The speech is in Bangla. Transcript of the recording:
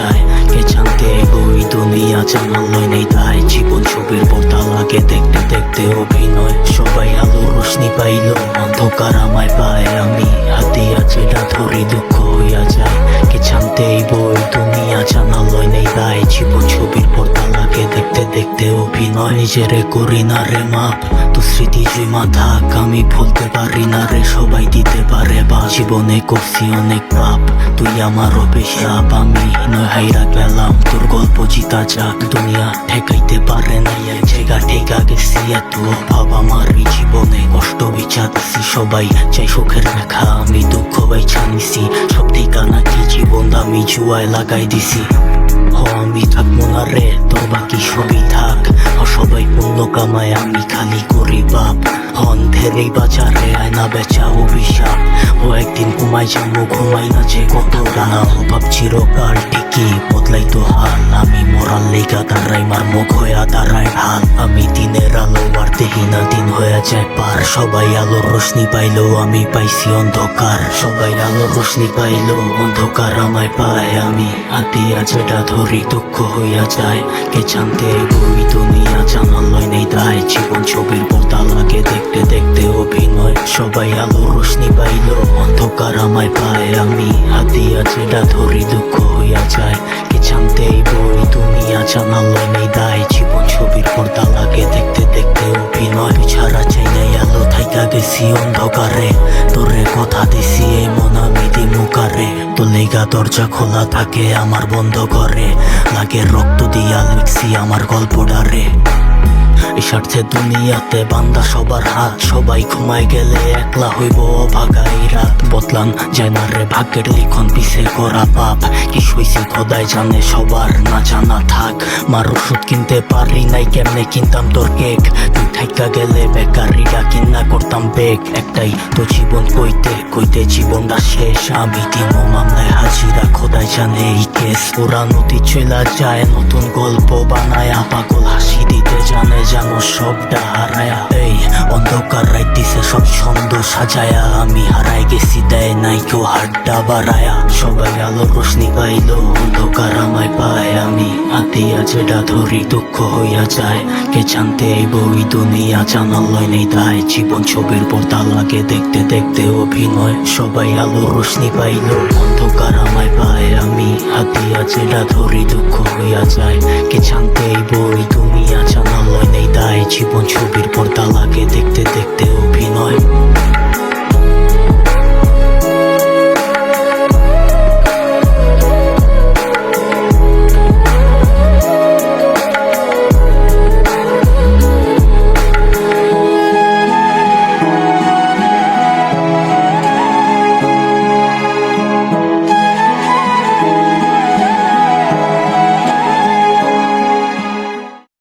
যায়। কে জানতে বই দুনিয়া জানালয় নেই তাই, জীবন ছবির পর্দা লাগে দেখতে দেখতে অভিনয়। সবাই আলো রোশনি পাইল, অন্ধকার আমায় পায়, আমি হাতিয়া যেটা ধরি দুঃখ হইয়া যায়। কে জানতে বই দুনিয়া জানালয় নেই তাই, জীবন ছবির পর্দা লাগে দেখতে দেখতে অভিনয়। নিজেরে করি না রে মাপ, তো স্মৃতি জমা থাক, আমি ভুলতে পারি না রে, সবাই দিতে পারে বা। জীবনে করছি অনেক পাপ, তুই আমার অভিশাপ, আমি নয় হাইরা গেলাম, তোর গল্প জিতা যাক। দুনিয়া ঠেকাইতে পারে না এক জায়গা ঠেকা গেছি, এত অভাব আমার এই জীবনে, কষ্ট বিচারছি সবাই চাই সুখের রেখা, আমি দুঃখ বাইছা নিছি। সব ঠিকানা কি জীবন আমি জুয়ায় লাগাই দিছি। আমি থাকবো না রে, তোর বাকি সবই থাক, সবাই পুণ্য কামায়, আমি খালি করি বাপ। অন্ধেরেই বাজারে আয়না বেচা অভিশাপ, ও একদিন ঘুমাই যাবো, ঘুমাই না যে কত রানা। অভাব চিরকাল ঠিকই বদলাই তো হাল, আমি মরাল লেগা দাঁড়াই, মার মুখ হইয়া দাঁড়ায় হাল। আমি দিনের আলো আর দেখি না, দিন হয়ে যায় পার। সবাই আলোর রোশনি পাইলো, আমি পাইছি অন্ধকার। সবাই আলোর রোশনি পাইলো, অন্ধকার আমায় পায়, আমি হাতিয়া যেটা ধরি দুঃখ হইয়া যায়। কে জানতে বই দুনিয়া জানালয় নেই তাই, জীবন ছবির পর্দা লাগে দেখতে দেখতে অভিনয়। সবাই আলো রোশনি পাইলো, অন্ধকার আমায় পায়, আমি হাতিয়া যেটা ধরি দুঃখ হইয়া যায়। কে জানতে বই দুনিয়া জানালয় নেই তাই, জীবন ছবির পর্দা লাগে দেখতে দেখতে অভিনয়। ছাড়া চাই নাই আলো, থাইকা গেছি অন্ধকারে, তোরে কথা দিছি এই মন আমি দিমু কারে। তো লেগা দরজা খোলা থাকে আমার বন্ধ করে, লাগে রক্ত দিয়া লিখছি আমার গল্পটারে। এই স্বার্থে দুনিয়াতে বান্দা সবার হাত, সবাই ঘুমাই গেলে একলা হইব অভাগাই রাত। বদলান যায় না রে ভাগ্যের লিখন, পিছে করা পাপ কি হইছে খোদাই জানে, সবার না জানা থাক। মার ওষুধ কিনতে পারি নাই, কেমনে কিনতাম তোর কেক, তুই থাইকা গেলে বেকারিরা কিনা করতাম বেগ। একটাই তো জীবন কইতে কইতে জীবনটা শেষ, আমি দিন মামলায় হাজিরা, খোদাই জানে এই কেস। পুরা নদী চলা যায়, নতুন গল্প বানায়, পাগল হাসি দিতে জানে, জানো সবটা হারায়া। এই অন্ধকার রাইতিছে সব ছন্দ সাজায়া, আমি হারাই গেছি দেয় নাই কেউ হাড্ডা বাড়ায়া। সবাই আলো রোশনি পাইলো, অন্ধকার আমায় পায়, আমি হাতিয়া যেটা ধরি দুঃখ হইয়া যায়। কে জানতে বই দুনিয়া জানালয় নেই তাই, জীবন ছবির পর্দা লাগে দেখতে দেখতে অভিনয়। সবাই আলো রোশনি পাইলো, অন্ধকার আমায় পায়, আমি হাতিয়া যেটা ধরি দুঃখ হইয়া যায়। কে জানতে বই দুনিয়া জানালয় নেই তাই, জীবন ছবির পর্দা লাগে দেখতে দেখতে অভিনয়।